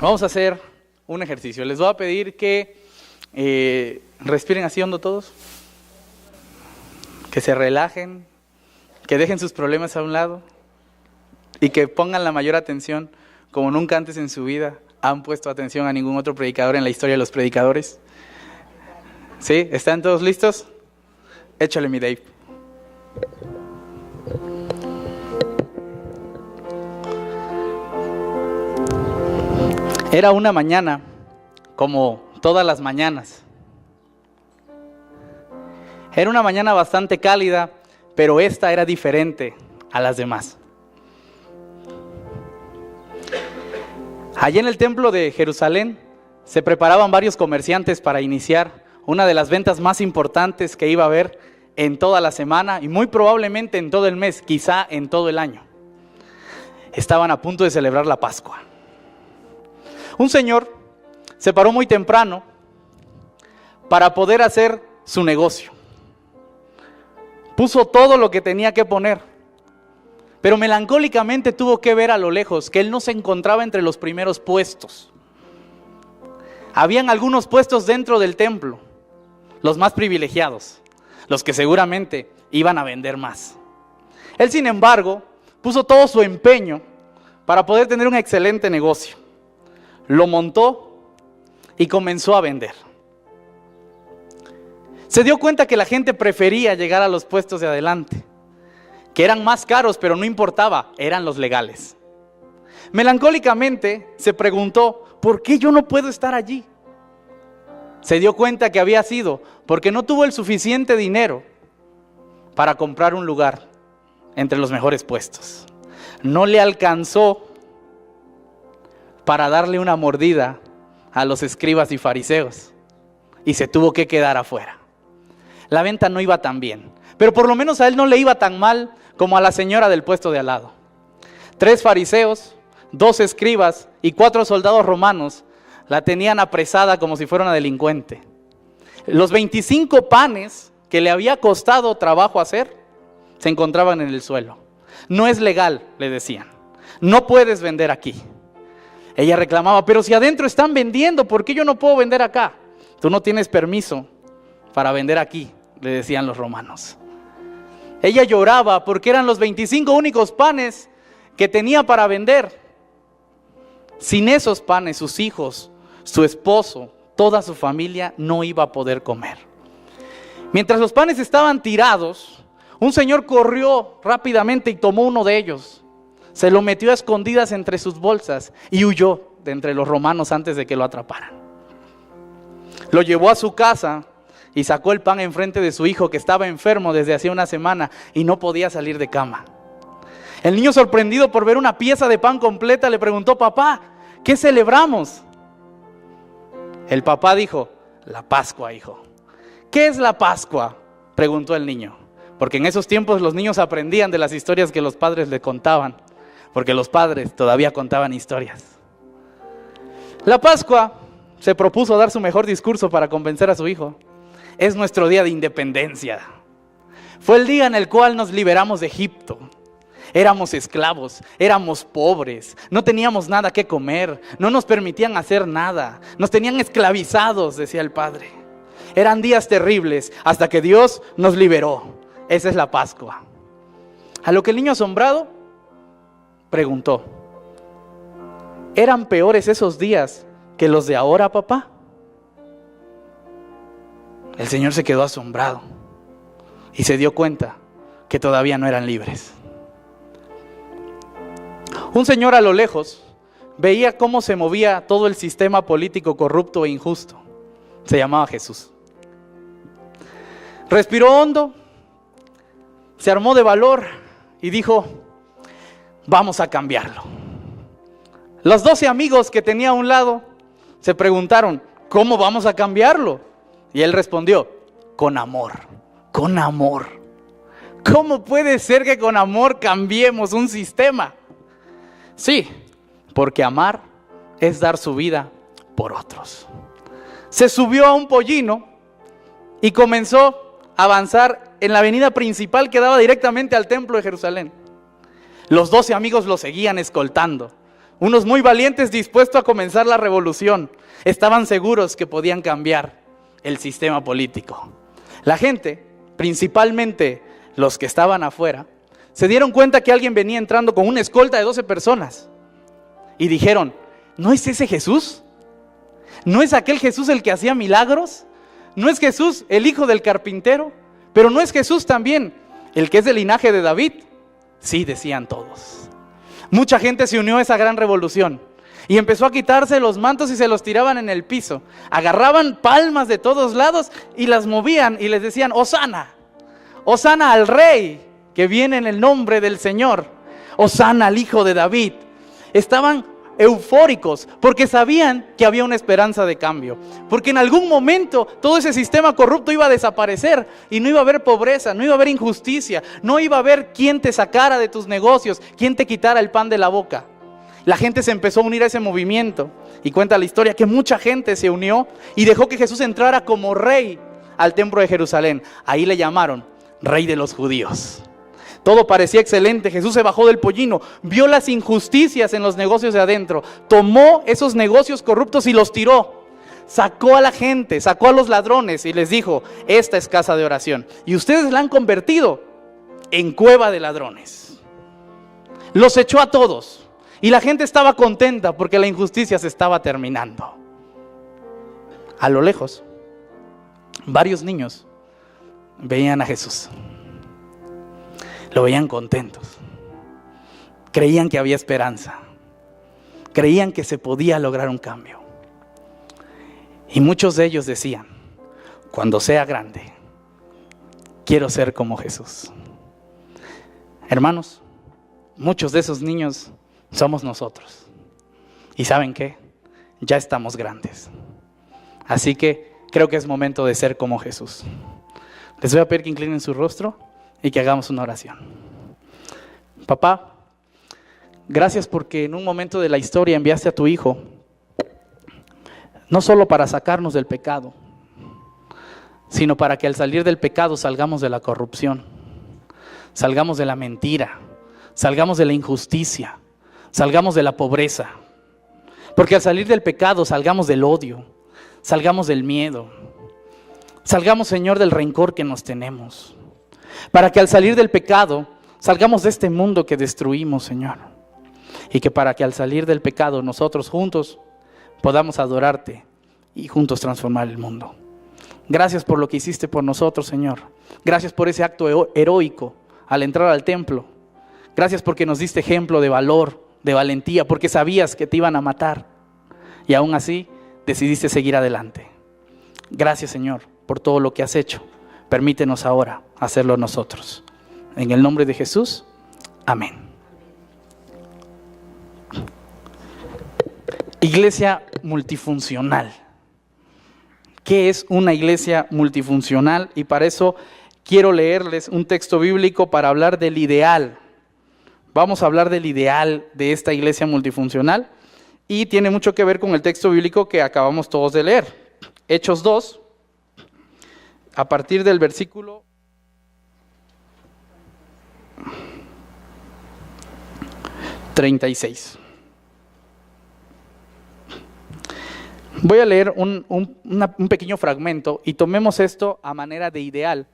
Vamos a hacer un ejercicio. Les voy a pedir que respiren así hondo todos, que se relajen, que dejen sus problemas a un lado y que pongan la mayor atención como nunca antes en su vida han puesto atención a ningún otro predicador en la historia de los predicadores. ¿Sí? ¿Están todos listos? Échale, mi Dave. Era una mañana, como todas las mañanas. Era una mañana bastante cálida, pero esta era diferente a las demás. Allí en el templo de Jerusalén se preparaban varios comerciantes para iniciar una de las ventas más importantes que iba a haber en toda la semana y muy probablemente en todo el mes, quizá en todo el año. Estaban a punto de celebrar la Pascua. Un señor se paró muy temprano para poder hacer su negocio. Puso todo lo que tenía que poner, pero melancólicamente tuvo que ver a lo lejos que él no se encontraba entre los primeros puestos. Habían algunos puestos dentro del templo, los más privilegiados, los que seguramente iban a vender más. Él, sin embargo, puso todo su empeño para poder tener un excelente negocio. Lo montó y comenzó a vender. Se dio cuenta que la gente prefería llegar a los puestos de adelante, que eran más caros, pero no importaba, eran los legales. Melancólicamente se preguntó, ¿por qué yo no puedo estar allí? Se dio cuenta que había sido porque no tuvo el suficiente dinero para comprar un lugar entre los mejores puestos. No le alcanzó para darle una mordida a los escribas y fariseos y se tuvo que quedar afuera. La venta no iba tan bien, pero por lo menos a él no le iba tan mal como a la señora del puesto de al lado. 3 fariseos, 2 escribas y 4 soldados romanos la tenían apresada como si fuera una delincuente. Los 25 panes que le había costado trabajo hacer se encontraban en el suelo. No es legal, le decían. No puedes vender aquí. Ella reclamaba, pero si adentro están vendiendo, ¿por qué yo no puedo vender acá? Tú no tienes permiso para vender aquí, le decían los romanos. Ella lloraba porque eran los 25 únicos panes que tenía para vender. Sin esos panes, sus hijos, su esposo, toda su familia no iba a poder comer. Mientras los panes estaban tirados, un señor corrió rápidamente y tomó uno de ellos. Se lo metió a escondidas entre sus bolsas y huyó de entre los romanos antes de que lo atraparan. Lo llevó a su casa y sacó el pan enfrente de su hijo que estaba enfermo desde hacía una semana y no podía salir de cama. El niño, sorprendido por ver una pieza de pan completa, le preguntó, papá, ¿qué celebramos? El papá dijo, la Pascua, hijo. ¿Qué es la Pascua?, preguntó el niño. Porque en esos tiempos los niños aprendían de las historias que los padres le contaban, porque los padres todavía contaban historias. La Pascua se propuso dar su mejor discurso para convencer a su hijo. Es nuestro día de independencia. Fue el día en el cual nos liberamos de Egipto. Éramos esclavos, éramos pobres, no teníamos nada que comer, no nos permitían hacer nada, nos tenían esclavizados, decía el padre. Eran días terribles hasta que Dios nos liberó. Esa es la Pascua. A lo que el niño, asombrado, preguntó, ¿eran peores esos días que los de ahora, papá? El señor se quedó asombrado y se dio cuenta que todavía no eran libres. Un señor a lo lejos veía cómo se movía todo el sistema político corrupto e injusto. Se llamaba Jesús. Respiró hondo, se armó de valor y dijo, vamos a cambiarlo. Los 12 amigos que tenía a un lado se preguntaron, ¿cómo vamos a cambiarlo? Y él respondió, con amor, con amor. ¿Cómo puede ser que con amor cambiemos un sistema? Sí, porque amar es dar su vida por otros. Se subió a un pollino y comenzó a avanzar en la avenida principal que daba directamente al templo de Jerusalén. Los 12 amigos lo seguían escoltando. unos muy valientes dispuestos a comenzar la revolución. Estaban seguros que podían cambiar el sistema político. La gente, principalmente los que estaban afuera, se dieron cuenta que alguien venía entrando con una escolta de 12 personas y dijeron: ¿no es ese Jesús? ¿No es aquel Jesús el que hacía milagros? ¿No es Jesús el hijo del carpintero? ¿Pero no es Jesús también el que es del linaje de David? Sí, decían todos. Mucha gente se unió a esa gran revolución y empezó a quitarse los mantos y se los tiraban en el piso. Agarraban palmas de todos lados y las movían y les decían: Hosana, Hosana al Rey que viene en el nombre del Señor, Hosana al Hijo de David. Estaban eufóricos porque sabían que había una esperanza de cambio, porque en algún momento todo ese sistema corrupto iba a desaparecer y no iba a haber pobreza, no iba a haber injusticia, no iba a haber quien te sacara de tus negocios, quien te quitara el pan de la boca. La gente se empezó a unir a ese movimiento y cuenta la historia que mucha gente se unió y dejó que Jesús entrara como rey al templo de Jerusalén. Ahí le llamaron Rey de los Judíos. Todo parecía excelente. Jesús se bajó del pollino, vio las injusticias en los negocios de adentro, tomó esos negocios corruptos y los tiró. Sacó a la gente, sacó a los ladrones y les dijo: esta es casa de oración. Y ustedes la han convertido en cueva de ladrones. Los echó a todos y la gente estaba contenta porque la injusticia se estaba terminando. A lo lejos, varios niños veían a Jesús. Lo veían contentos. Creían que había esperanza. Creían que se podía lograr un cambio. Y muchos de ellos decían: cuando sea grande, quiero ser como Jesús. Hermanos, muchos de esos niños somos nosotros. ¿Y saben qué? Ya estamos grandes. Así que creo que es momento de ser como Jesús. Les voy a pedir que inclinen su rostro y que hagamos una oración. Papá, gracias porque en un momento de la historia enviaste a tu Hijo, no solo para sacarnos del pecado, sino para que al salir del pecado salgamos de la corrupción, salgamos de la mentira, salgamos de la injusticia, salgamos de la pobreza. Porque al salir del pecado salgamos del odio, salgamos del miedo, salgamos, Señor, del rencor que nos tenemos. Para que al salir del pecado salgamos de este mundo que destruimos, Señor. Y que para que al salir del pecado nosotros juntos podamos adorarte y juntos transformar el mundo. Gracias por lo que hiciste por nosotros, Señor. Gracias por ese acto heroico al entrar al templo. Gracias porque nos diste ejemplo de valor, de valentía, porque sabías que te iban a matar. Y aún así decidiste seguir adelante. Gracias, Señor, por todo lo que has hecho. Permítenos ahora hacerlo nosotros. En el nombre de Jesús, amén. Iglesia multifuncional. ¿Qué es una iglesia multifuncional? Y para eso quiero leerles un texto bíblico para hablar del ideal. Vamos a hablar del ideal de esta iglesia multifuncional y tiene mucho que ver con el texto bíblico que acabamos todos de leer. Hechos 2. A partir del versículo 36. Voy a leer un pequeño fragmento y tomemos esto a manera de ideal.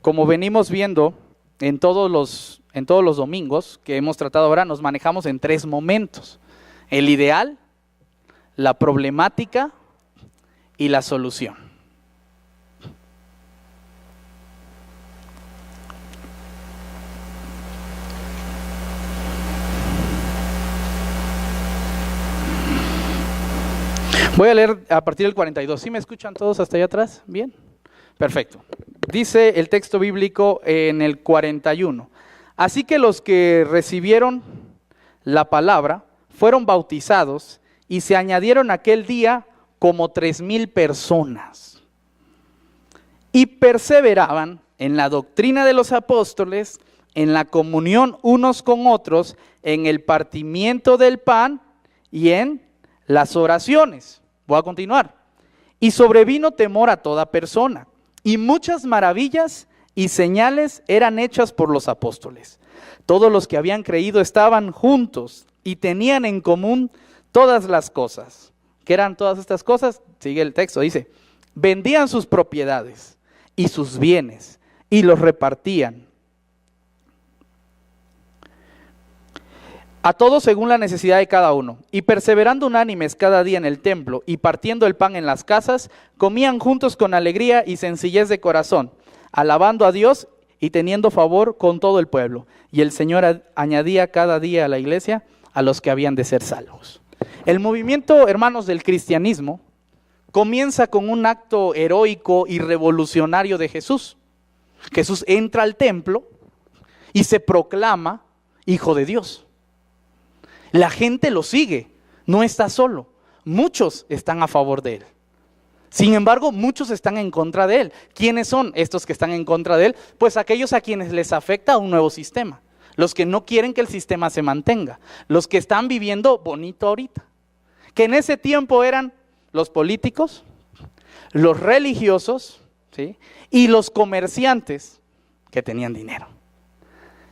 Como venimos viendo en todos los domingos que hemos tratado ahora, nos manejamos en 3 momentos: el ideal, la problemática y la solución. Voy a leer a partir del 42. ¿Sí me escuchan todos hasta allá atrás? ¿Bien? Perfecto. Dice el texto bíblico en el 41. Así que los que recibieron la palabra fueron bautizados y se añadieron aquel día como 3,000 personas. Y perseveraban en la doctrina de los apóstoles, en la comunión unos con otros, en el partimiento del pan y en las oraciones. Voy a continuar. Y sobrevino temor a toda persona, y muchas maravillas y señales eran hechas por los apóstoles. Todos los que habían creído estaban juntos y tenían en común todas las cosas. ¿Qué eran todas estas cosas? Sigue el texto, dice, vendían sus propiedades y sus bienes y los repartían a todos según la necesidad de cada uno. Y perseverando unánimes cada día en el templo y partiendo el pan en las casas, comían juntos con alegría y sencillez de corazón, alabando a Dios y teniendo favor con todo el pueblo. Y el Señor añadía cada día a la iglesia a los que habían de ser salvos. El movimiento, hermanos, del cristianismo comienza con un acto heroico y revolucionario de Jesús. Jesús entra al templo y se proclama Hijo de Dios. La gente lo sigue, no está solo. Muchos están a favor de él. Sin embargo, muchos están en contra de él. ¿Quiénes son estos que están en contra de él? Pues aquellos a quienes les afecta un nuevo sistema. Los que no quieren que el sistema se mantenga. Los que están viviendo bonito ahorita. Que en ese tiempo eran los políticos, los religiosos, ¿sí?, y los comerciantes que tenían dinero.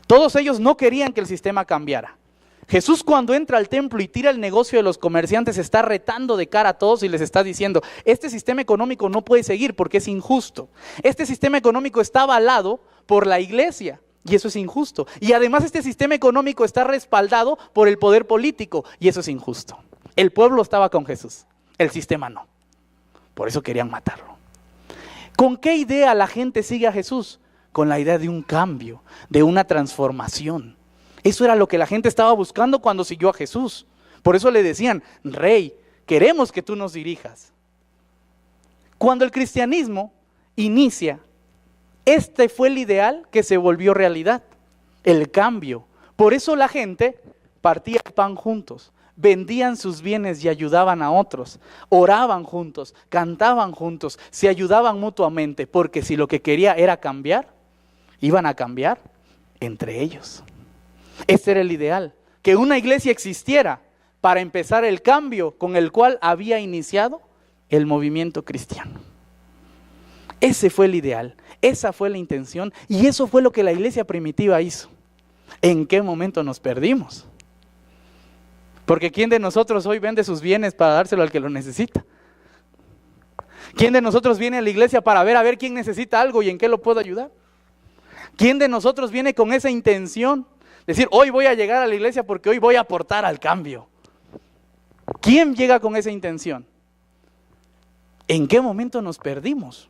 Todos ellos no querían que el sistema cambiara. Jesús, cuando entra al templo y tira el negocio de los comerciantes, está retando de cara a todos y les está diciendo: este sistema económico no puede seguir porque es injusto. Este sistema económico está avalado por la iglesia y eso es injusto. Y además este sistema económico está respaldado por el poder político y eso es injusto. El pueblo estaba con Jesús, el sistema no. Por eso querían matarlo. ¿Con qué idea la gente sigue a Jesús? Con la idea de un cambio, de una transformación. Eso era lo que la gente estaba buscando cuando siguió a Jesús. Por eso le decían: Rey, queremos que tú nos dirijas. Cuando el cristianismo inicia, este fue el ideal que se volvió realidad, el cambio. Por eso la gente partía el pan juntos, vendían sus bienes y ayudaban a otros, oraban juntos, cantaban juntos, se ayudaban mutuamente, porque si lo que quería era cambiar, iban a cambiar entre ellos. Este era el ideal, que una iglesia existiera para empezar el cambio con el cual había iniciado el movimiento cristiano. Ese fue el ideal, esa fue la intención y eso fue lo que la iglesia primitiva hizo. ¿En qué momento nos perdimos? Porque ¿quién de nosotros hoy vende sus bienes para dárselo al que lo necesita? ¿Quién de nosotros viene a la iglesia para ver a ver quién necesita algo y en qué lo puedo ayudar? ¿Quién de nosotros viene con esa intención? Decir, hoy voy a llegar a la iglesia porque hoy voy a aportar al cambio. ¿Quién llega con esa intención? ¿En qué momento nos perdimos?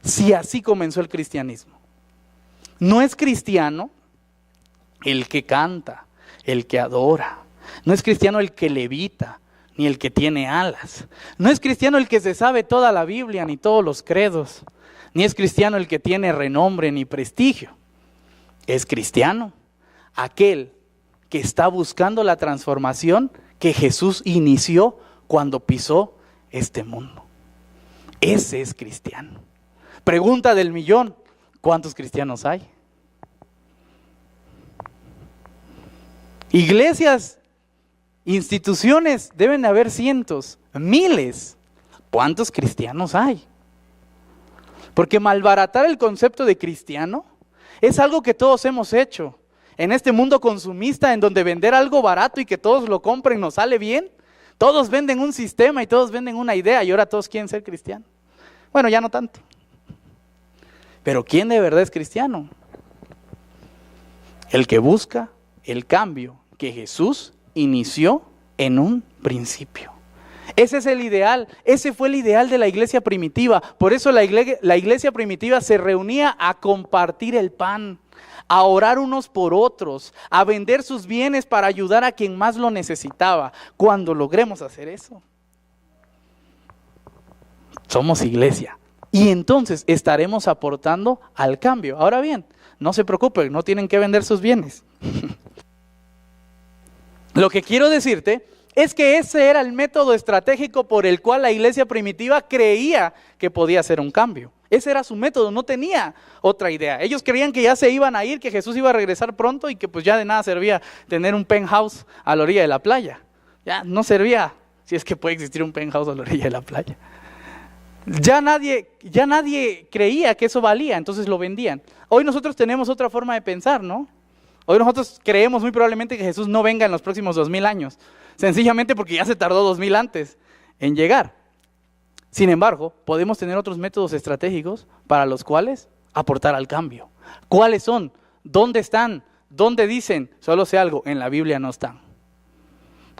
Si así comenzó el cristianismo. No es cristiano el que canta, el que adora. No es cristiano el que levita, ni el que tiene alas. No es cristiano el que se sabe toda la Biblia, ni todos los credos. Ni es cristiano el que tiene renombre ni prestigio. Es cristiano aquel que está buscando la transformación que Jesús inició cuando pisó este mundo. Ese es cristiano. Pregunta del millón: ¿cuántos cristianos hay? Iglesias, instituciones, deben de haber cientos, miles. ¿Cuántos cristianos hay? Porque malbaratar el concepto de cristiano es algo que todos hemos hecho. En este mundo consumista en donde vender algo barato y que todos lo compren nos sale bien, todos venden un sistema y todos venden una idea y ahora todos quieren ser cristianos. Bueno, ya no tanto. Pero ¿quién de verdad es cristiano? El que busca el cambio que Jesús inició en un principio. Ese es el ideal, ese fue el ideal de la iglesia primitiva. Por eso la iglesia primitiva se reunía a compartir el pan, a orar unos por otros, a vender sus bienes para ayudar a quien más lo necesitaba. Cuando logremos hacer eso, somos iglesia y entonces estaremos aportando al cambio. Ahora bien, no se preocupen, no tienen que vender sus bienes. Lo que quiero decirte es que ese era el método estratégico por el cual la iglesia primitiva creía que podía hacer un cambio. Ese era su método, no tenía otra idea. Ellos creían que ya se iban a ir, que Jesús iba a regresar pronto y que pues ya de nada servía tener un penthouse a la orilla de la playa. Ya no servía, si es que puede existir un penthouse a la orilla de la playa. Ya nadie creía que eso valía, entonces lo vendían. Hoy nosotros tenemos otra forma de pensar, ¿no? Hoy nosotros creemos muy probablemente que Jesús no venga en los próximos 2000 años, sencillamente porque ya se tardó 2000 antes en llegar. Sin embargo, podemos tener otros métodos estratégicos para los cuales aportar al cambio. ¿Cuáles son? ¿Dónde están? ¿Dónde dicen? Solo sé algo, en la Biblia no están.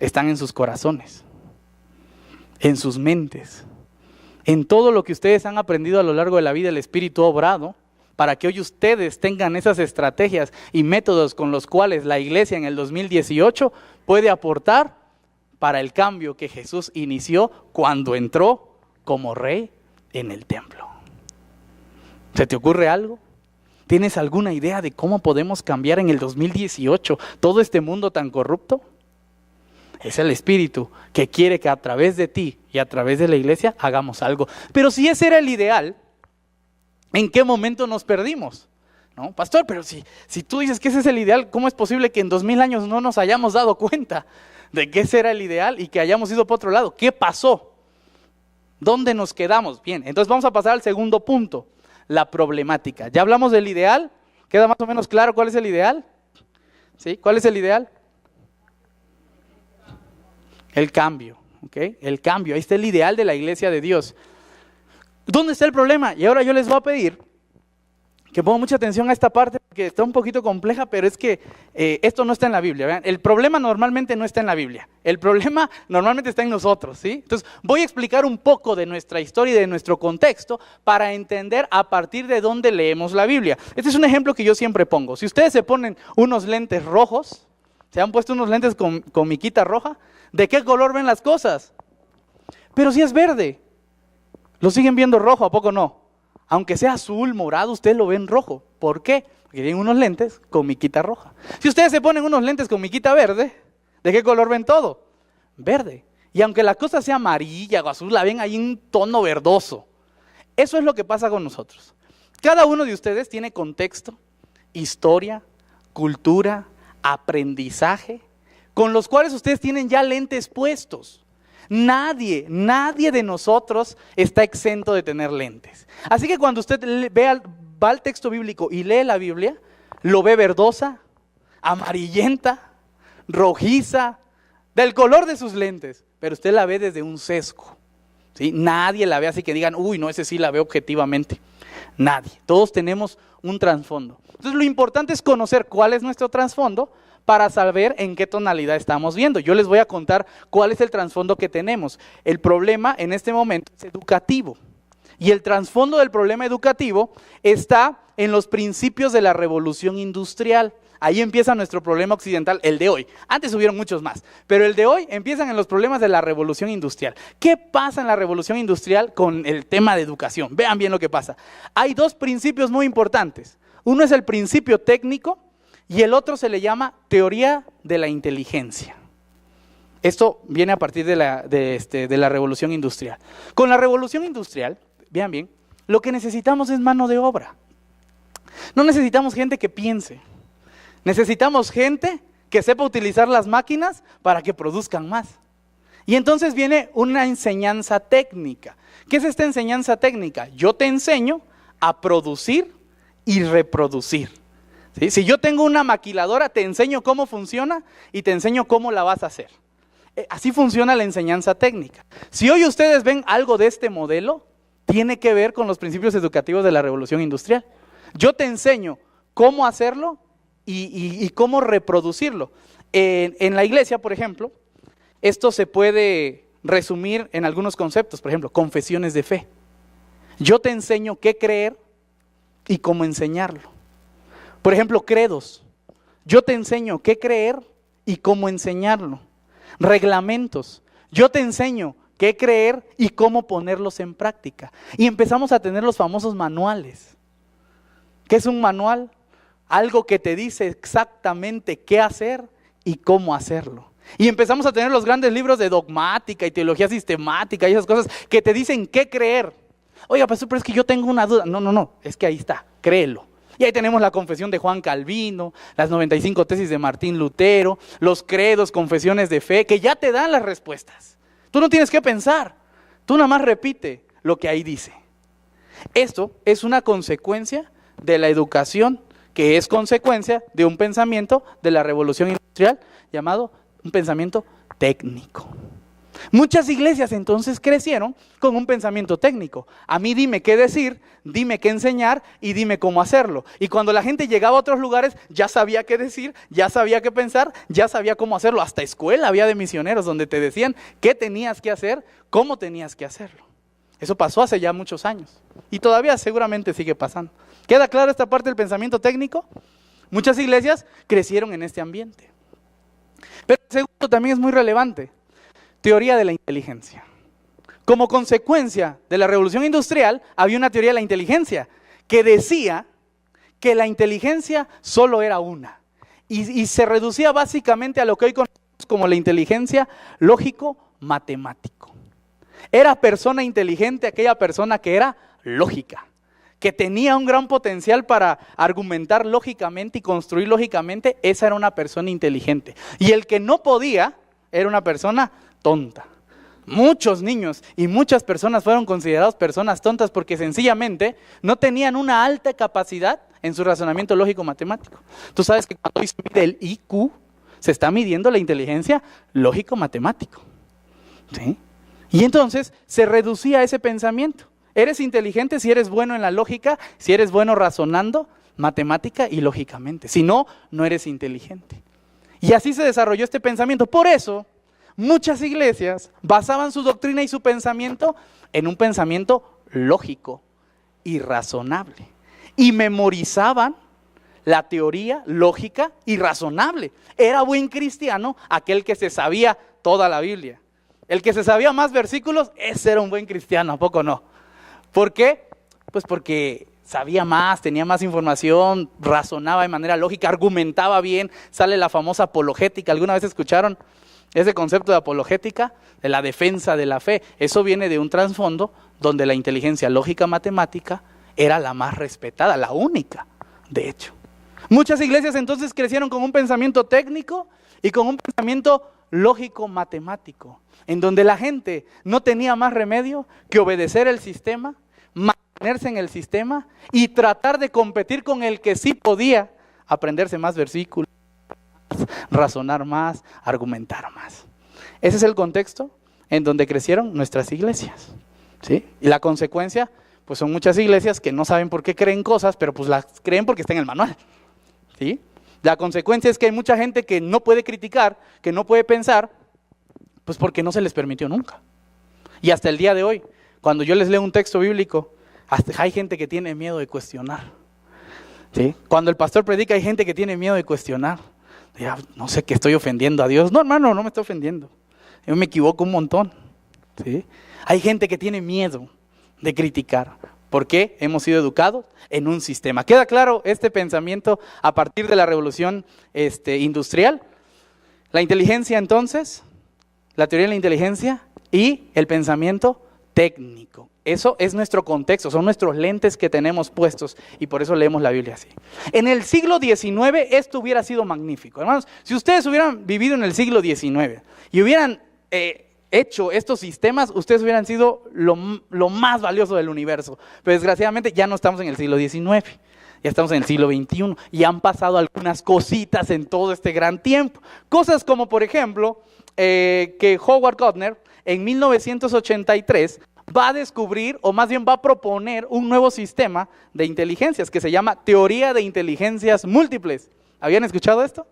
Están en sus corazones, en sus mentes, en todo lo que ustedes han aprendido a lo largo de la vida. El Espíritu ha obrado para que hoy ustedes tengan esas estrategias y métodos con los cuales la iglesia en el 2018 puede aportar para el cambio que Jesús inició cuando entró como rey en el templo. ¿Se te ocurre algo? ¿Tienes alguna idea de cómo podemos cambiar en el 2018 todo este mundo tan corrupto? Es el Espíritu que quiere que a través de ti y a través de la iglesia hagamos algo. Pero si ese era el ideal, ¿en qué momento nos perdimos? ¿No, pastor? Pero si tú dices que ese es el ideal, ¿cómo es posible que en 2000 años no nos hayamos dado cuenta de que ese era el ideal y que hayamos ido por otro lado? ¿Qué pasó? ¿Dónde nos quedamos? Bien, entonces vamos a pasar al segundo punto, la problemática. Ya hablamos del ideal, ¿queda más o menos claro cuál es el ideal? ¿Sí? ¿Cuál es el ideal? El cambio, ¿ok? El cambio, ahí está el ideal de la iglesia de Dios. ¿Dónde está el problema? Y ahora yo les voy a pedir que pongan mucha atención a esta parte, porque está un poquito compleja, pero es que esto no está en la Biblia. ¿Vean? El problema normalmente no está en la Biblia. El problema normalmente está en nosotros, ¿sí? Entonces voy a explicar un poco de nuestra historia y de nuestro contexto para entender a partir de dónde leemos la Biblia. Este es un ejemplo que yo siempre pongo. Si ustedes se ponen unos lentes rojos, se han puesto unos lentes con miquita roja, ¿de qué color ven las cosas? Pero si es verde, lo siguen viendo rojo, ¿a poco no? Aunque sea azul, morado, ustedes lo ven rojo. ¿Por qué? Porque tienen unos lentes con miquita roja. Si ustedes se ponen unos lentes con miquita verde, ¿de qué color ven todo? Verde. Y aunque la cosa sea amarilla o azul, la ven ahí en un tono verdoso. Eso es lo que pasa con nosotros. Cada uno de ustedes tiene contexto, historia, cultura, aprendizaje, con los cuales ustedes tienen ya lentes puestos. Nadie de nosotros está exento de tener lentes. Así que cuando usted va al texto bíblico y lee la Biblia, lo ve verdosa, amarillenta, rojiza, del color de sus lentes, pero usted la ve desde un sesgo, ¿sí? Nadie la ve así que digan, uy, no, ese sí la ve objetivamente. Nadie. Todos tenemos un trasfondo. Entonces lo importante es conocer cuál es nuestro trasfondo para saber en qué tonalidad estamos viendo. Yo les voy a contar cuál es el trasfondo que tenemos. El problema en este momento es educativo. Y el trasfondo del problema educativo está en los principios de la revolución industrial. Ahí empieza nuestro problema occidental, el de hoy. Antes hubieron muchos más, pero el de hoy empiezan en los problemas de la revolución industrial. ¿Qué pasa en la revolución industrial con el tema de educación? Vean bien lo que pasa. Hay dos principios muy importantes. Uno es el principio técnico y el otro se le llama teoría de la inteligencia. Esto viene a partir de la revolución industrial. Con la revolución industrial, vean bien, lo que necesitamos es mano de obra. No necesitamos gente que piense. Necesitamos gente que sepa utilizar las máquinas para que produzcan más. Y entonces viene una enseñanza técnica. ¿Qué es esta enseñanza técnica? Yo te enseño a producir y reproducir. ¿Sí? Si yo tengo una maquiladora, te enseño cómo funciona y te enseño cómo la vas a hacer. Así funciona la enseñanza técnica. Si hoy ustedes ven algo de este modelo, tiene que ver con los principios educativos de la revolución industrial. Yo te enseño cómo hacerlo y cómo reproducirlo. En la iglesia, por ejemplo, esto se puede resumir en algunos conceptos. Por ejemplo, confesiones de fe. Yo te enseño qué creer y cómo enseñarlo. Por ejemplo, credos. Yo te enseño qué creer y cómo enseñarlo. Reglamentos. Yo te enseño qué creer y cómo ponerlos en práctica. Y empezamos a tener los famosos manuales. ¿Qué es un manual? Algo que te dice exactamente qué hacer y cómo hacerlo. Y empezamos a tener los grandes libros de dogmática y teología sistemática y esas cosas que te dicen qué creer. Oiga, pastor, pero es que yo tengo una duda. No, es que ahí está, créelo. Y ahí tenemos la confesión de Juan Calvino, las 95 tesis de Martín Lutero, los credos, confesiones de fe, que ya te dan las respuestas. Tú no tienes que pensar, tú nada más repite lo que ahí dice. Esto es una consecuencia de la educación que es consecuencia de un pensamiento de la revolución industrial llamado un pensamiento técnico. Muchas iglesias entonces crecieron con un pensamiento técnico. A mí dime qué decir, dime qué enseñar y dime cómo hacerlo. Y cuando la gente llegaba a otros lugares ya sabía qué decir, ya sabía qué pensar, ya sabía cómo hacerlo. Hasta escuela había de misioneros donde te decían qué tenías que hacer, cómo tenías que hacerlo. Eso pasó hace ya muchos años y todavía seguramente sigue pasando. ¿Queda clara esta parte del pensamiento técnico? Muchas iglesias crecieron en este ambiente. Pero el segundo también es muy relevante. Teoría de la inteligencia. Como consecuencia de la revolución industrial, había una teoría de la inteligencia que decía que la inteligencia solo era una. Y se reducía básicamente a lo que hoy conocemos como la inteligencia lógico-matemático. Era persona inteligente aquella persona que era lógica, que tenía un gran potencial para argumentar lógicamente y construir lógicamente. Esa era una persona inteligente. Y el que no podía era una persona tonta. Muchos niños y muchas personas fueron considerados personas tontas porque sencillamente no tenían una alta capacidad en su razonamiento lógico-matemático. Tú sabes que cuando se mide el IQ, se está midiendo la inteligencia lógico-matemático. ¿Sí? Y entonces se reducía ese pensamiento. Eres inteligente si eres bueno en la lógica, si eres bueno razonando, matemática y lógicamente. Si no, no eres inteligente. Y así se desarrolló este pensamiento. Por eso, muchas iglesias basaban su doctrina y su pensamiento en un pensamiento lógico y razonable. Y memorizaban la teoría lógica y razonable. Era buen cristiano aquel que se sabía toda la Biblia. El que se sabía más versículos, ese era un buen cristiano, ¿a poco no? ¿Por qué? Pues porque sabía más, tenía más información, razonaba de manera lógica, argumentaba bien. Sale la famosa apologética. ¿Alguna vez escucharon ese concepto de apologética? De la defensa de la fe. Eso viene de un trasfondo donde la inteligencia lógica matemática era la más respetada, la única, de hecho. Muchas iglesias entonces crecieron con un pensamiento técnico y con un pensamiento lógico matemático, en donde la gente no tenía más remedio que obedecer el sistema, mantenerse en el sistema y tratar de competir con el que sí podía aprenderse más versículos, razonar más, argumentar más. Ese es el contexto en donde crecieron nuestras iglesias, ¿sí? Y la consecuencia, pues son muchas iglesias que no saben por qué creen cosas, pero pues las creen porque está en el manual, ¿sí? La consecuencia es que hay mucha gente que no puede criticar, que no puede pensar, pues porque no se les permitió nunca. Y hasta el día de hoy, cuando yo les leo un texto bíblico, hasta hay gente que tiene miedo de cuestionar, ¿sí? Cuando el pastor predica, hay gente que tiene miedo de cuestionar. Ya, no sé, que estoy ofendiendo a Dios. No, hermano, no me estoy ofendiendo. Yo me equivoco un montón, ¿sí? Hay gente que tiene miedo de criticar. ¿Por qué? Hemos sido educados en un sistema. ¿Queda claro este pensamiento a partir de la revolución industrial? La inteligencia entonces, la teoría de la inteligencia y el pensamiento técnico. Eso es nuestro contexto, son nuestros lentes que tenemos puestos y por eso leemos la Biblia así. En el siglo XIX esto hubiera sido magnífico. Hermanos, si ustedes hubieran vivido en el siglo XIX y hubieran hecho estos sistemas, ustedes hubieran sido lo más valioso del universo. Pero desgraciadamente ya no estamos en el siglo XIX, ya estamos en el siglo XXI y han pasado algunas cositas en todo este gran tiempo. Cosas como, por ejemplo, que Howard Gardner en 1983 va a descubrir, o más bien va a proponer un nuevo sistema de inteligencias que se llama teoría de inteligencias múltiples. ¿Habían escuchado esto?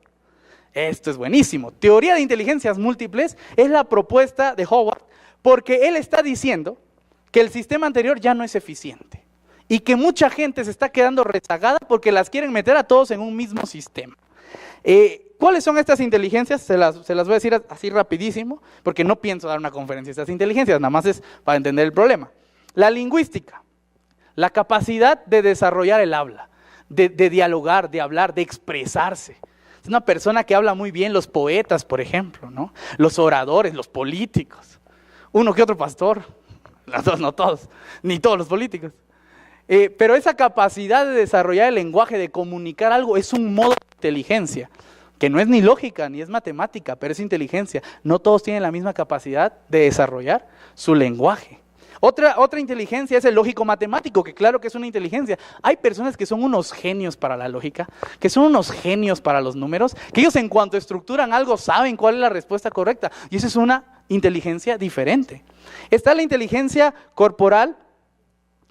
Esto es buenísimo. Teoría de inteligencias múltiples es la propuesta de Howard porque él está diciendo que el sistema anterior ya no es eficiente y que mucha gente se está quedando rezagada porque las quieren meter a todos en un mismo sistema. ¿Cuáles son estas inteligencias? Se las voy a decir así rapidísimo porque no pienso dar una conferencia de estas inteligencias, nada más es para entender el problema. La lingüística, la capacidad de desarrollar el habla, de dialogar, de hablar, de expresarse. Es una persona que habla muy bien, los poetas, por ejemplo, ¿no? Los oradores, los políticos. Uno que otro pastor, no todos, ni todos los políticos. Pero esa capacidad de desarrollar el lenguaje, de comunicar algo, es un modo de inteligencia, que no es ni lógica, ni es matemática, pero es inteligencia. No todos tienen la misma capacidad de desarrollar su lenguaje. Otra inteligencia es el lógico-matemático, que claro que es una inteligencia. Hay personas que son unos genios para la lógica, que son unos genios para los números, que ellos en cuanto estructuran algo saben cuál es la respuesta correcta. Y eso es una inteligencia diferente. Está la inteligencia corporal,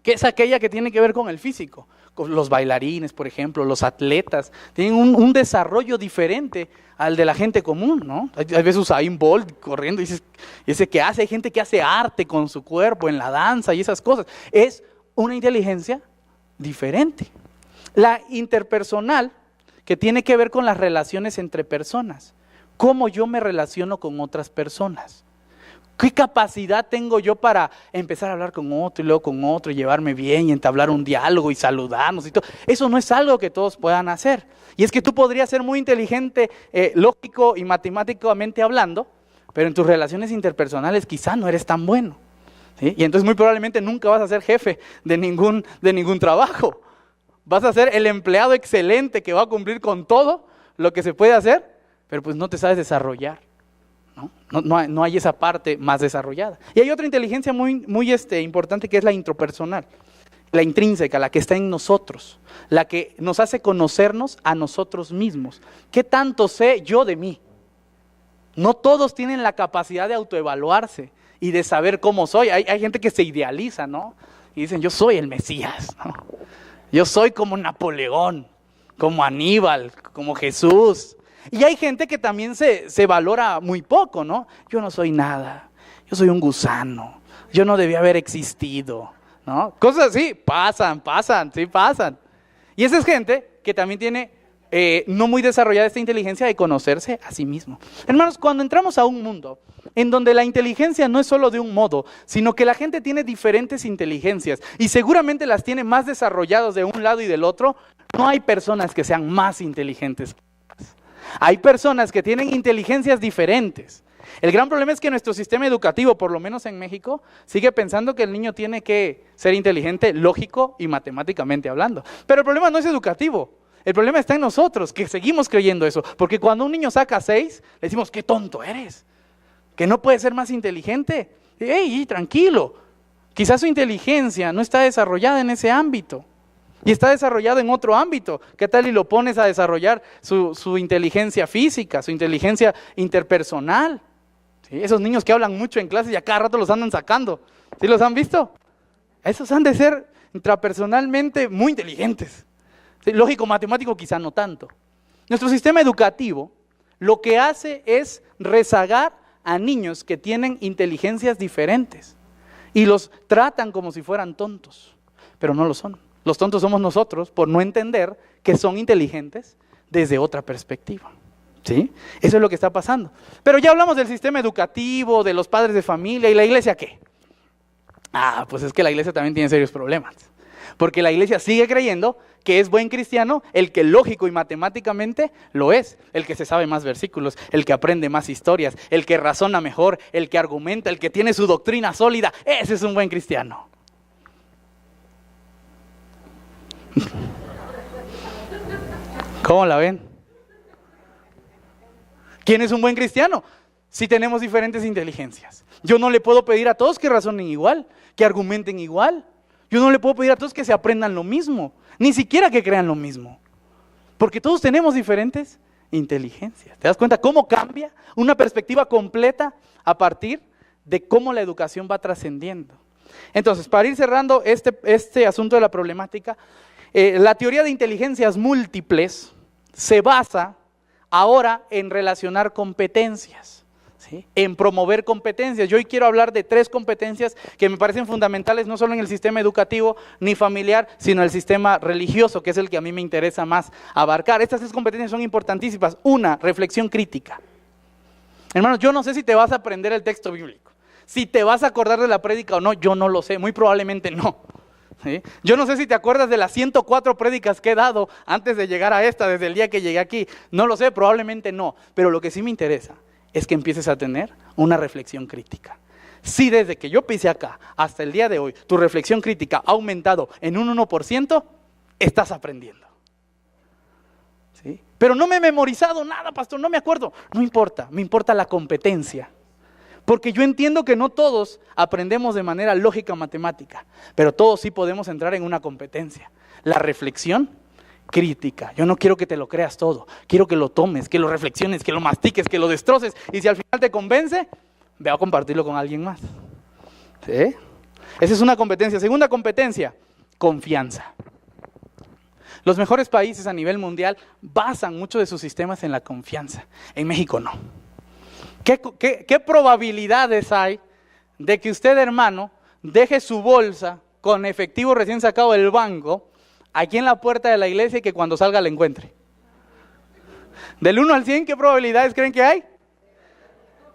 que es aquella que tiene que ver con el físico. Los bailarines, por ejemplo, los atletas, tienen un desarrollo diferente al de la gente común, ¿no? Hay veces Usain Bolt corriendo y dice que hace, hay gente que hace arte con su cuerpo, en la danza y esas cosas. Es una inteligencia diferente. La interpersonal, que tiene que ver con las relaciones entre personas. Cómo yo me relaciono con otras personas. ¿Qué capacidad tengo yo para empezar a hablar con otro y luego con otro y llevarme bien y entablar un diálogo y saludarnos y todo? Eso no es algo que todos puedan hacer. Y es que tú podrías ser muy inteligente, lógico y matemáticamente hablando, pero en tus relaciones interpersonales quizá no eres tan bueno, ¿sí? Y entonces muy probablemente nunca vas a ser jefe de ningún trabajo. Vas a ser el empleado excelente que va a cumplir con todo lo que se puede hacer, pero pues no te sabes desarrollar. No hay esa parte más desarrollada. Y hay otra inteligencia muy importante, que es la intrapersonal, la intrínseca, la que está en nosotros, la que nos hace conocernos a nosotros mismos. ¿Qué tanto sé yo de mí? No todos tienen la capacidad de autoevaluarse y de saber cómo soy. Hay gente que se idealiza, ¿no? Y dicen, yo soy el Mesías, ¿no? Yo soy como Napoleón, como Aníbal, como Jesús. Y hay gente que también se valora muy poco, ¿no? Yo no soy nada, yo soy un gusano, yo no debía haber existido, ¿no? Cosas así, pasan. Y esa es gente que también tiene no muy desarrollada esta inteligencia de conocerse a sí mismo. Hermanos, cuando entramos a un mundo en donde la inteligencia no es solo de un modo, sino que la gente tiene diferentes inteligencias y seguramente las tiene más desarrolladas de un lado y del otro, no hay personas que sean más inteligentes. Hay personas que tienen inteligencias diferentes. El gran problema es que nuestro sistema educativo, por lo menos en México, sigue pensando que el niño tiene que ser inteligente, lógico y matemáticamente hablando. Pero el problema no es educativo. El problema está en nosotros, que seguimos creyendo eso. Porque cuando un niño saca 6, le decimos, qué tonto eres, que no puedes ser más inteligente. ¡Ey, tranquilo! Quizás su inteligencia no está desarrollada en ese ámbito. Y está desarrollado en otro ámbito. ¿Qué tal y lo pones a desarrollar su inteligencia física, su inteligencia interpersonal? ¿Sí? Esos niños que hablan mucho en clase y a cada rato los andan sacando. ¿Sí los han visto? Esos han de ser intrapersonalmente muy inteligentes. ¿Sí? Lógico, matemático quizá no tanto. Nuestro sistema educativo lo que hace es rezagar a niños que tienen inteligencias diferentes. Y los tratan como si fueran tontos, pero no lo son. Los tontos somos nosotros por no entender que son inteligentes desde otra perspectiva. ¿Sí? Eso es lo que está pasando. Pero ya hablamos del sistema educativo, de los padres de familia. ¿Y la iglesia qué? Pues es que la iglesia también tiene serios problemas. Porque la iglesia sigue creyendo que es buen cristiano el que lógico y matemáticamente lo es. El que se sabe más versículos, el que aprende más historias, el que razona mejor, el que argumenta, el que tiene su doctrina sólida. Ese es un buen cristiano. ¿Cómo la ven? ¿Quién es un buen cristiano? Si tenemos diferentes inteligencias. Yo no le puedo pedir a todos que razonen igual, que argumenten igual. Yo no le puedo pedir a todos que se aprendan lo mismo, ni siquiera que crean lo mismo. Porque todos tenemos diferentes inteligencias. ¿Te das cuenta cómo cambia una perspectiva completa a partir de cómo la educación va trascendiendo? Entonces, para ir cerrando este asunto de la problemática, la teoría de inteligencias múltiples se basa ahora en relacionar competencias, ¿sí? En promover competencias. Yo hoy quiero hablar de 3 competencias que me parecen fundamentales, no solo en el sistema educativo ni familiar, sino en el sistema religioso, que es el que a mí me interesa más abarcar. Estas 3 competencias son importantísimas. Una, reflexión crítica. Hermanos, yo no sé si te vas a aprender el texto bíblico, si te vas a acordar de la prédica o no, yo no lo sé, muy probablemente no. ¿Sí? Yo no sé si te acuerdas de las 104 prédicas que he dado antes de llegar a esta, desde el día que llegué aquí. No lo sé, probablemente no. Pero lo que sí me interesa es que empieces a tener una reflexión crítica. Si desde que yo pisé acá hasta el día de hoy, tu reflexión crítica ha aumentado en un 1%, estás aprendiendo. ¿Sí? Pero no me he memorizado nada, pastor, no me acuerdo. No importa, me importa la competencia. Porque yo entiendo que no todos aprendemos de manera lógica matemática, pero todos sí podemos entrar en una competencia. La reflexión crítica. Yo no quiero que te lo creas todo, quiero que lo tomes, que lo reflexiones, que lo mastiques, que lo destroces, y si al final te convence, ve a compartirlo con alguien más. ¿Sí? Esa es una competencia. Segunda competencia, confianza. Los mejores países a nivel mundial basan mucho de sus sistemas en la confianza. En México no. ¿Qué probabilidades hay de que usted, hermano, deje su bolsa con efectivo recién sacado del banco aquí en la puerta de la iglesia y que cuando salga la encuentre? Del 1 al 100, ¿qué probabilidades creen que hay?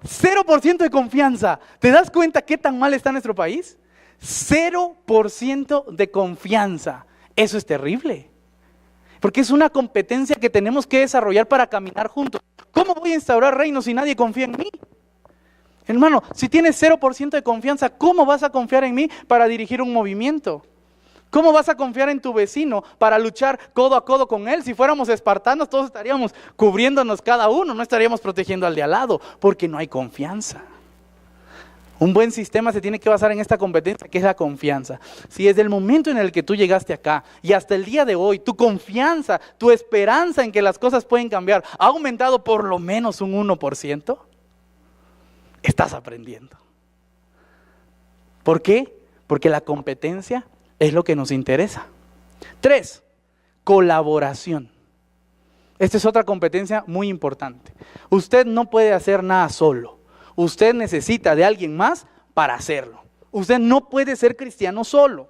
0% de confianza. ¿Te das cuenta qué tan mal está nuestro país? 0% de confianza. Eso es terrible. Porque es una competencia que tenemos que desarrollar para caminar juntos. ¿Cómo voy a instaurar reinos si nadie confía en mí? Hermano, si tienes 0% de confianza, ¿cómo vas a confiar en mí para dirigir un movimiento? ¿Cómo vas a confiar en tu vecino para luchar codo a codo con él? Si fuéramos espartanos, todos estaríamos cubriéndonos cada uno, no estaríamos protegiendo al de al lado, porque no hay confianza. Un buen sistema se tiene que basar en esta competencia, que es la confianza. Si desde el momento en el que tú llegaste acá y hasta el día de hoy, tu confianza, tu esperanza en que las cosas pueden cambiar ha aumentado por lo menos un 1%, estás aprendiendo. ¿Por qué? Porque la competencia es lo que nos interesa. 3, colaboración. Esta es otra competencia muy importante. Usted no puede hacer nada solo. Usted necesita de alguien más para hacerlo. Usted no puede ser cristiano solo.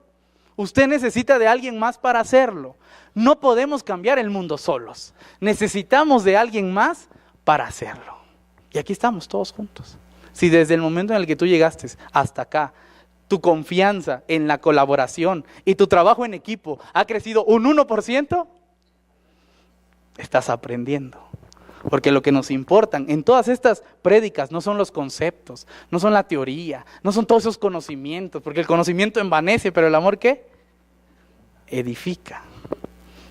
Usted necesita de alguien más para hacerlo. No podemos cambiar el mundo solos. Necesitamos de alguien más para hacerlo. Y aquí estamos todos juntos. Si desde el momento en el que tú llegaste hasta acá, tu confianza en la colaboración y tu trabajo en equipo ha crecido un 1%, estás aprendiendo. Porque lo que nos importan en todas estas prédicas no son los conceptos, no son la teoría, no son todos esos conocimientos, porque el conocimiento envanece, pero el amor ¿qué? Edifica.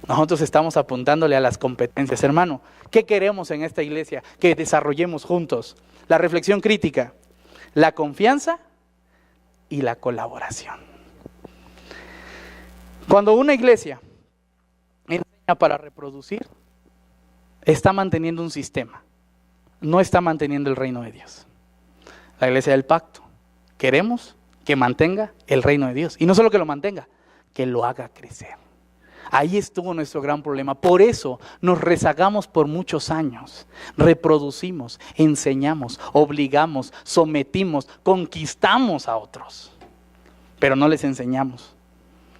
Nosotros estamos apuntándole a las competencias. Hermano, ¿qué queremos en esta iglesia? Que desarrollemos juntos la reflexión crítica, la confianza y la colaboración. Cuando una iglesia enseña para reproducir, está manteniendo un sistema, no está manteniendo el reino de Dios. La iglesia del pacto, queremos que mantenga el reino de Dios. Y no solo que lo mantenga, que lo haga crecer. Ahí estuvo nuestro gran problema. Por eso nos rezagamos por muchos años. Reproducimos, enseñamos, obligamos, sometimos, conquistamos a otros. Pero no les enseñamos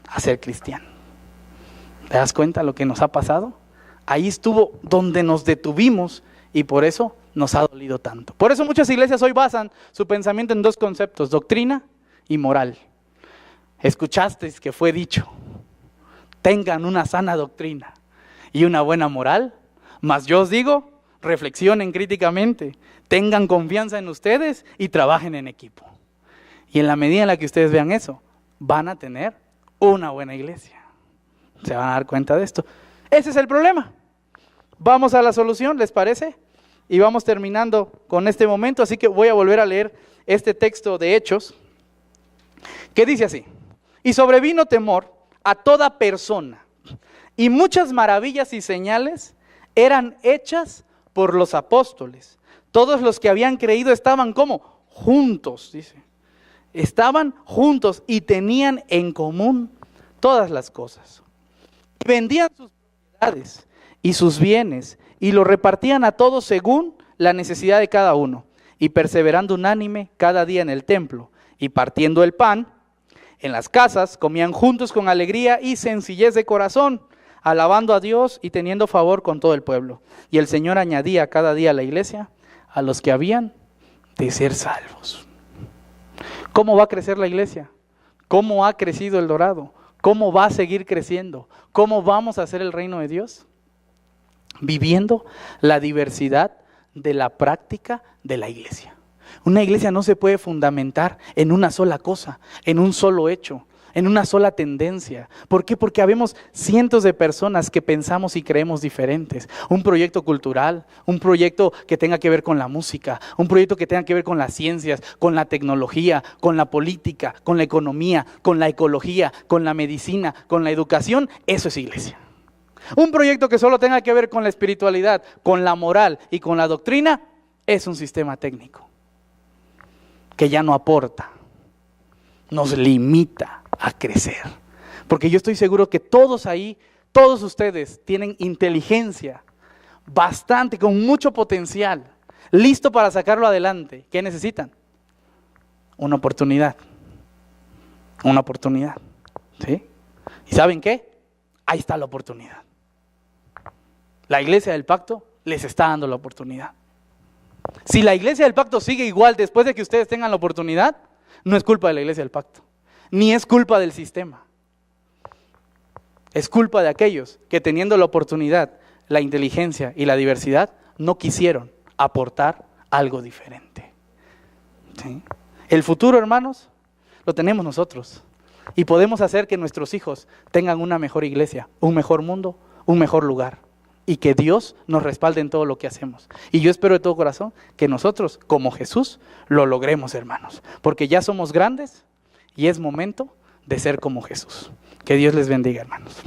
a ser cristianos. ¿Te das cuenta lo que nos ha pasado? Ahí estuvo donde nos detuvimos y por eso nos ha dolido tanto. Por eso muchas iglesias hoy basan su pensamiento en 2 conceptos, doctrina y moral. Escuchaste que fue dicho, tengan una sana doctrina y una buena moral, mas yo os digo, reflexionen críticamente, tengan confianza en ustedes y trabajen en equipo. Y en la medida en la que ustedes vean eso, van a tener una buena iglesia. Se van a dar cuenta de esto. Ese es el problema. Vamos a la solución, ¿les parece? Y vamos terminando con este momento, así que voy a volver a leer este texto de Hechos, que dice así: y sobrevino temor a toda persona, y muchas maravillas y señales eran hechas por los apóstoles. Todos los que habían creído estaban ¿cómo? Juntos, dice. Estaban juntos y tenían en común todas las cosas. Vendían sus propiedades y sus bienes y lo repartían a todos según la necesidad de cada uno, y perseverando unánime cada día en el templo y partiendo el pan en las casas, comían juntos con alegría y sencillez de corazón, alabando a Dios y teniendo favor con todo el pueblo. Y el Señor añadía cada día a la iglesia a los que habían de ser salvos. ¿Cómo va a crecer la iglesia? ¿Cómo ha crecido El Dorado? ¿Cómo va a seguir creciendo? ¿Cómo vamos a hacer el reino de Dios? Viviendo la diversidad de la práctica de la iglesia. Una iglesia no se puede fundamentar en una sola cosa, en un solo hecho. en una sola tendencia. ¿Por qué? Porque habemos cientos de personas que pensamos y creemos diferentes. Un proyecto cultural, un proyecto que tenga que ver con la música, un proyecto que tenga que ver con las ciencias, con la tecnología, con la política, con la economía, con la ecología, con la medicina, con la educación, eso es iglesia. Un proyecto que solo tenga que ver con la espiritualidad, con la moral y con la doctrina, es un sistema técnico que ya no aporta, nos limita a crecer. Porque yo estoy seguro que todos ahí, todos ustedes tienen inteligencia bastante, con mucho potencial, listo para sacarlo adelante. ¿Qué necesitan? Una oportunidad. Una oportunidad. ¿Sí? ¿Y saben qué? Ahí está la oportunidad. La iglesia del pacto les está dando la oportunidad. Si la iglesia del pacto sigue igual después de que ustedes tengan la oportunidad, no es culpa de la iglesia del pacto, ni es culpa del sistema. Es culpa de aquellos que teniendo la oportunidad, la inteligencia y la diversidad, no quisieron aportar algo diferente. ¿Sí? El futuro, hermanos, lo tenemos nosotros. Y podemos hacer que nuestros hijos tengan una mejor iglesia, un mejor mundo, un mejor lugar. Y que Dios nos respalde en todo lo que hacemos. Y yo espero de todo corazón que nosotros, como Jesús, lo logremos, hermanos. Porque ya somos grandes y es momento de ser como Jesús. Que Dios les bendiga, hermanos.